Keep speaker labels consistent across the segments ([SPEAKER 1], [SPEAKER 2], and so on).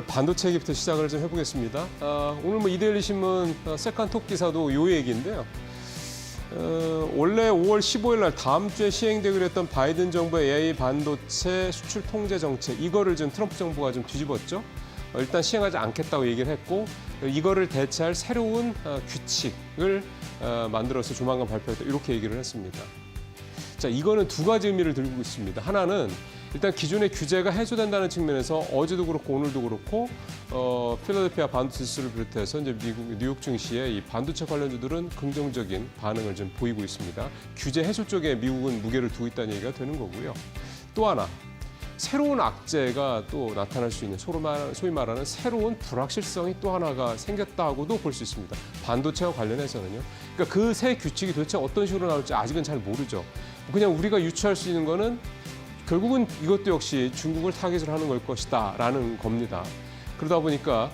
[SPEAKER 1] 반도체 얘기부터 시작을 좀 해보겠습니다. 오늘 뭐 이데일리 신문 세컨톡 기사도 요 얘기인데요. 원래 5월 15일 날 다음 주에 시행되기로 했던 바이든 정부의 AI 반도체 수출 통제 정책, 이거를 지금 트럼프 정부가 좀 뒤집었죠. 일단 시행하지 않겠다고 얘기를 했고, 이거를 대체할 새로운 규칙을 만들어서 조만간 발표했다, 이렇게 얘기를 했습니다. 자, 이거는 두 가지 의미를 들고 있습니다. 하나는 일단 기존의 규제가 해소된다는 측면에서 어제도 그렇고 오늘도 그렇고 필라델피아 반도체 지수를 비롯해서 이제 미국 뉴욕 증시의 이 반도체 관련주들은 긍정적인 반응을 좀 보이고 있습니다. 규제 해소 쪽에 미국은 무게를 두고 있다는 얘기가 되는 거고요. 또 하나, 새로운 악재가 또 나타날 수 있는 소위 말하는 새로운 불확실성이 또 하나가 생겼다고도 볼 수 있습니다. 반도체와 관련해서는요. 그러니까 그 새 규칙이 도대체 어떤 식으로 나올지 아직은 잘 모르죠. 그냥 우리가 유추할 수 있는 거는 결국은 이것도 역시 중국을 타깃으로 하는 걸 것이다라는 겁니다. 그러다 보니까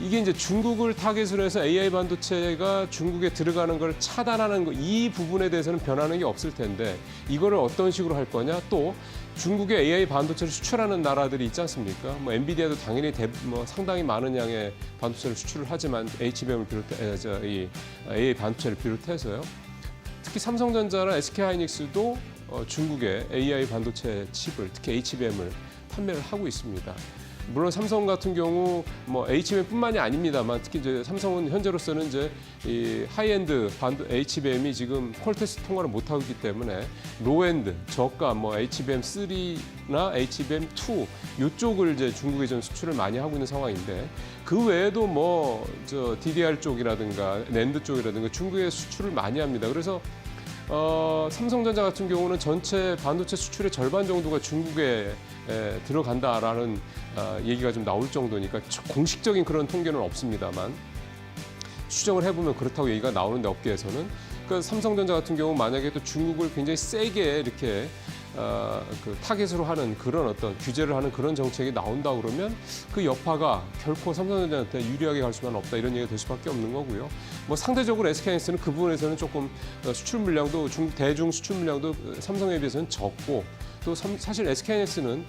[SPEAKER 1] 이게 이제 중국을 타깃으로 해서 AI 반도체가 중국에 들어가는 걸 차단하는 거, 이 부분에 대해서는 변하는 게 없을 텐데 이거를 어떤 식으로 할 거냐, 또 중국의 AI 반도체를 수출하는 나라들이 있지 않습니까? 뭐 엔비디아도 당연히 상당히 많은 양의 반도체를 수출을 하지만 HBM을 이 AI 반도체를 비롯해서요. 특히 삼성전자나 SK하이닉스도 중국의 AI 반도체 칩을, 특히 HBM을 판매를 하고 있습니다. 물론 삼성 같은 경우 뭐 HBM뿐만이 아닙니다만, 특히 이제 삼성은 현재로서는 이제 이 하이엔드 HBM이 지금 퀄테스트 통과를 못 하고 있기 때문에 로엔드, 저가 뭐 HBM3나 HBM2 이쪽을 이제 중국에 좀 수출을 많이 하고 있는 상황인데, 그 외에도 뭐 DDR 쪽이라든가 낸드 쪽이라든가 중국에 수출을 많이 합니다. 그래서 삼성전자 같은 경우는 전체 반도체 수출의 절반 정도가 중국에 들어간다라는 얘기가 좀 나올 정도니까 공식적인 그런 통계는 없습니다만 추정을 해보면 그렇다고 얘기가 나오는데, 업계에서는. 그러니까 삼성전자 같은 경우 만약에 또 중국을 굉장히 세게 이렇게 그 타겟으로 하는 그런 어떤 규제를 하는 그런 정책이 나온다 그러면 그 여파가 결코 삼성전자한테 유리하게 갈 수만 없다, 이런 얘기가 될 수밖에 없는 거고요. 뭐 상대적으로 SK하이닉스는 그 부분에서는 조금 수출 물량도 대중 수출 물량도 삼성에 비해서는 적고, 또 사실 SK하이닉스는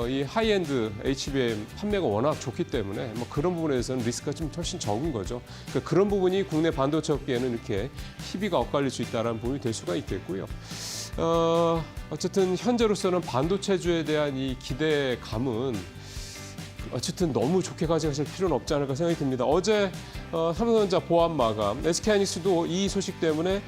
[SPEAKER 1] 이 하이엔드 HBM 판매가 워낙 좋기 때문에 뭐 그런 부분에서는 리스크가 좀 훨씬 적은 거죠. 그러니까 그런 부분이 국내 반도체 업계에는 이렇게 희비가 엇갈릴 수 있다는 부분이 될 수가 있겠고요. 어쨌든 현재로서는 반도체주에 대한 이 기대감은 어쨌든 너무 좋게 가져가실 필요는 없지 않을까 생각이 듭니다. 어제 삼성전자 보합 마감, SK하이닉스도 이 소식 때문에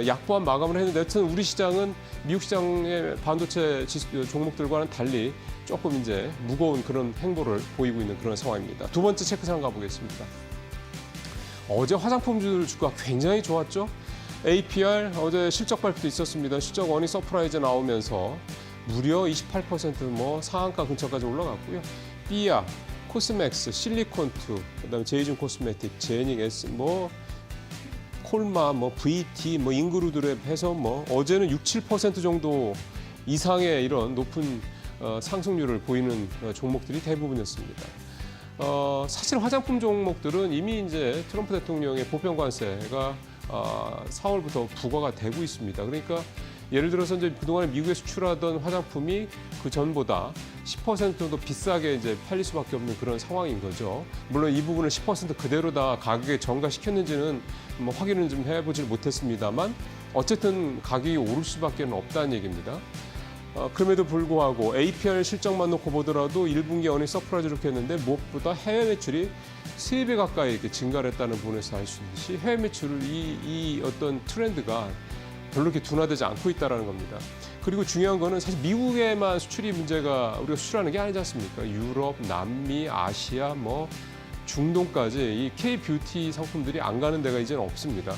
[SPEAKER 1] 약보합 마감을 했는데, 여튼 우리 시장은 미국 시장의 반도체 종목들과는 달리 조금 이제 무거운 그런 행보를 보이고 있는 그런 상황입니다. 두 번째 체크상 가보겠습니다. 어제 화장품주 주가 굉장히 좋았죠. APR 어제 실적 발표도 있었습니다. 실적 원이 서프라이즈 나오면서 무려 28% 뭐 상한가 근처까지 올라갔고요. 삐아, 코스맥스, 실리콘2, 그다음에 제이준 코스메틱, 제닉 S, 뭐 콜마, 뭐 VT, 뭐 인그루드랩 해서 뭐 어제는 6, 7% 정도 이상의 이런 높은 상승률을 보이는 종목들이 대부분이었습니다. 사실 화장품 종목들은 이미 이제 트럼프 대통령의 보편 관세가 4월부터 부과가 되고 있습니다. 그러니까 예를 들어서 이제 그동안 미국에 수출하던 화장품이 그 전보다 10% 정도 비싸게 이제 팔릴 수밖에 없는 그런 상황인 거죠. 물론 이 부분을 10% 그대로 다 가격에 전가시켰는지는 뭐 확인은 좀 해보질 못했습니다만, 어쨌든 가격이 오를 수밖에 없다는 얘기입니다. 그럼에도 불구하고 APR 실적만 놓고 보더라도 1분기 어닝 서프라이즈를 했는데 무엇보다 해외 매출이 3배 가까이 이렇게 증가를 했다는 부분에서 알 수 있듯이 해외 매출을 이 어떤 트렌드가 별로 이렇게 둔화되지 않고 있다는 겁니다. 그리고 중요한 거는 사실 미국에만 수출이 문제가, 우리가 수출하는 게 아니지 않습니까? 유럽, 남미, 아시아, 뭐 중동까지 이 K-뷰티 상품들이 안 가는 데가 이제는 없습니다.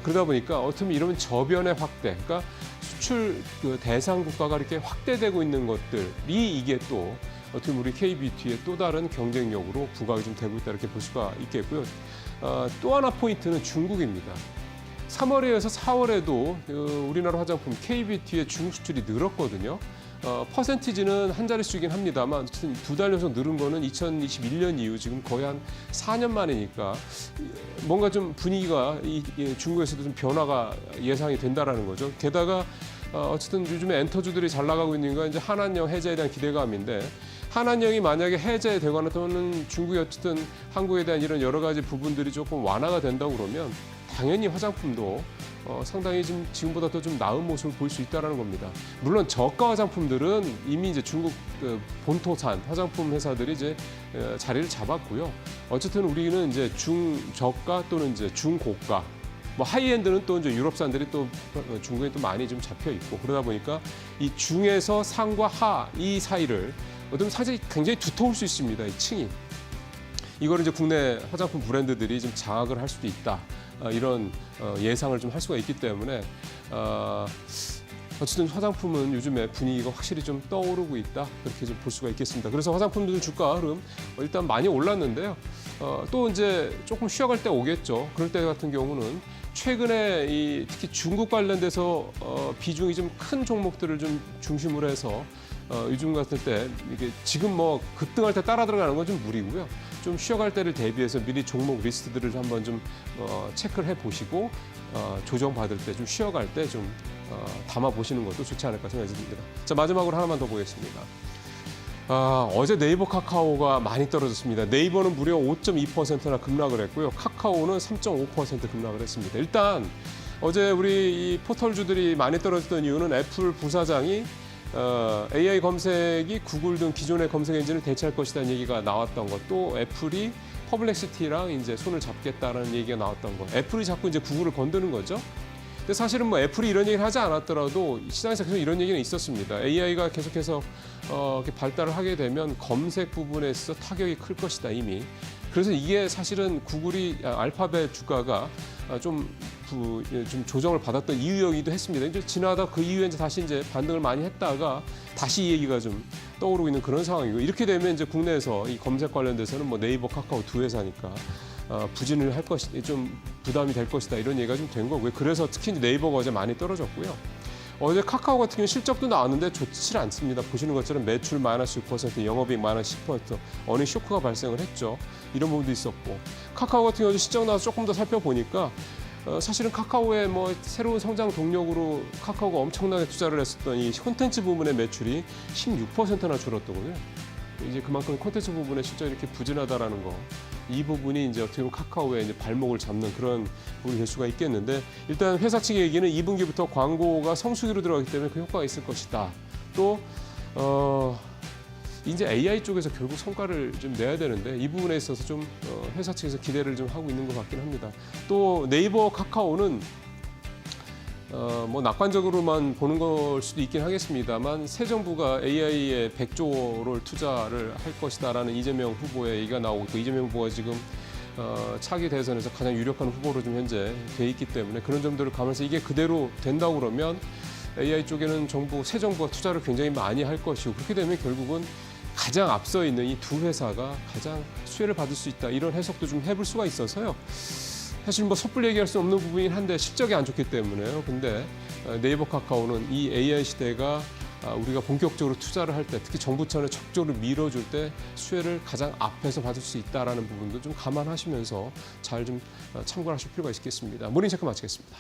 [SPEAKER 1] 그러다 보니까 어떻게 이러면 저변의 확대, 그러니까 수출 그 대상 국가가 이렇게 확대되고 있는 것들이 이게 또 어떻게 우리 K-뷰티의 또 다른 경쟁력으로 부각이 좀 되고 있다, 이렇게 볼 수가 있겠고요. 또 하나 포인트는 중국입니다. 3월에 이어서 4월에도 우리나라 화장품 K-뷰티의 중국 수출이 늘었거든요. 퍼센티지는 한 자릿수이긴 합니다만 두 달 연속 늘은 거는 2021년 이후 지금 거의 한 4년 만이니까 뭔가 좀 분위기가 중국에서도 좀 변화가 예상이 된다라는 거죠. 게다가 어쨌든 요즘에 엔터주들이 잘 나가고 있는 건 이제 한한령 해제에 대한 기대감인데, 한한령이 만약에 해제되거나 또는 중국이 어쨌든 한국에 대한 이런 여러 가지 부분들이 조금 완화가 된다고 그러면 당연히 화장품도 상당히 지금보다 더 좀 나은 모습을 볼 수 있다는 겁니다. 물론 저가 화장품들은 이미 이제 중국 본토산 화장품 회사들이 이제 자리를 잡았고요. 어쨌든 우리는 이제 중저가 또는 이제 중고가 뭐 하이엔드는 또 이제 유럽산들이 또 중국에 또 많이 좀 잡혀 있고 그러다 보니까 이 중에서 상과 하 이 사이를 어떤 상당히 굉장히 두터울 수 있습니다. 이 층이. 이거를 이제 국내 화장품 브랜드들이 좀 장악을 할 수도 있다. 이런 예상을 좀 할 수가 있기 때문에 어쨌든 화장품은 요즘에 분위기가 확실히 좀 떠오르고 있다. 그렇게 좀 볼 수가 있겠습니다. 그래서 화장품들 주가 흐름 일단 많이 올랐는데요. 또 이제 조금 쉬어갈 때 오겠죠. 그럴 때 같은 경우는 최근에 특히 중국 관련돼서 비중이 좀 큰 종목들을 좀 중심으로 해서 요즘 같을 때 이게 지금 뭐 급등할 때 따라 들어가는 건 좀 무리고요. 좀 쉬어갈 때를 대비해서 미리 종목 리스트들을 한번 좀 체크를 해보시고 조정 받을 때 좀 쉬어갈 때 좀 담아 보시는 것도 좋지 않을까 생각이 듭니다. 자, 마지막으로 하나만 더 보겠습니다. 어제 네이버 카카오가 많이 떨어졌습니다. 네이버는 무려 5.2%나 급락을 했고요. 카카오는 3.5% 급락을 했습니다. 일단 어제 우리 이 포털주들이 많이 떨어졌던 이유는 애플 부사장이 AI 검색이 구글 등 기존의 검색 엔진을 대체할 것이라는 얘기가 나왔던 것, 또 애플이 퍼블렉시티랑 이제 손을 잡겠다라는 얘기가 나왔던 것. 애플이 자꾸 이제 구글을 건드는 거죠. 근데 사실은 뭐 애플이 이런 얘기를 하지 않았더라도 시장에서 계속 이런 얘기는 있었습니다. AI가 계속해서 이렇게 발달을 하게 되면 검색 부분에 있어 타격이 클 것이다 이미. 그래서 이게 사실은 구글이 알파벳 주가가 좀 조정을 받았던 이유이기도 했습니다. 이제 지나다 그 이후에 이제 다시 이제 반등을 많이 했다가 다시 이 얘기가 좀 떠오르고 있는 그런 상황이고, 이렇게 되면 이제 국내에서 이 검색 관련돼서는 뭐 네이버, 카카오 두 회사니까 부진을 할 것이 좀 부담이 될 것이다 이런 얘기가 좀 된 거고요. 그래서 특히 이제 네이버가 어제 많이 떨어졌고요. 어제 카카오 같은 경우 실적도 나왔는데 좋지 않습니다. 보시는 것처럼 매출 마이너스 6%, 영업이익 마이너스 10%, 어닝 쇼크가 발생을 했죠. 이런 부분도 있었고, 카카오 같은 경우 실적 나와서 조금 더 살펴보니까 사실은 카카오의 뭐 새로운 성장 동력으로 카카오가 엄청나게 투자를 했었던 이 콘텐츠 부분의 매출이 16%나 줄었더군요. 이제 그만큼 콘텐츠 부분의 실적이 이렇게 부진하다라는 거, 이 부분이 이제 어떻게 보면 카카오의 이제 발목을 잡는 그런 부분이 될 수가 있겠는데, 일단 회사 측의 얘기는 2분기부터 광고가 성수기로 들어가기 때문에 그 효과가 있을 것이다. 또 이제 AI 쪽에서 결국 성과를 좀 내야 되는데 이 부분에 있어서 좀 회사 측에서 기대를 좀 하고 있는 것 같긴 합니다. 또 네이버, 카카오는 뭐 낙관적으로만 보는 걸 수도 있긴 하겠습니다만, 새 정부가 AI에 100조를 투자를 할 것이다라는 이재명 후보의 얘기가 나오고, 또 이재명 후보가 지금 차기 대선에서 가장 유력한 후보로 좀 현재 돼 있기 때문에 그런 점들을 감안해서 이게 그대로 된다고 그러면 AI 쪽에는 새 정부가 투자를 굉장히 많이 할 것이고, 그렇게 되면 결국은 가장 앞서 있는 이 두 회사가 가장 수혜를 받을 수 있다, 이런 해석도 좀 해볼 수가 있어서요. 사실 뭐 섣불리 얘기할 수 없는 부분이긴 한데 실적이 안 좋기 때문에요. 근데 네이버, 카카오는 이 AI 시대가 우리가 본격적으로 투자를 할 때, 특히 정부 차원에 적극적으로 밀어줄 때 수혜를 가장 앞에서 받을 수 있다는 부분도 좀 감안하시면서 잘 좀 참고하실 필요가 있겠습니다. 모닝체크 마치겠습니다.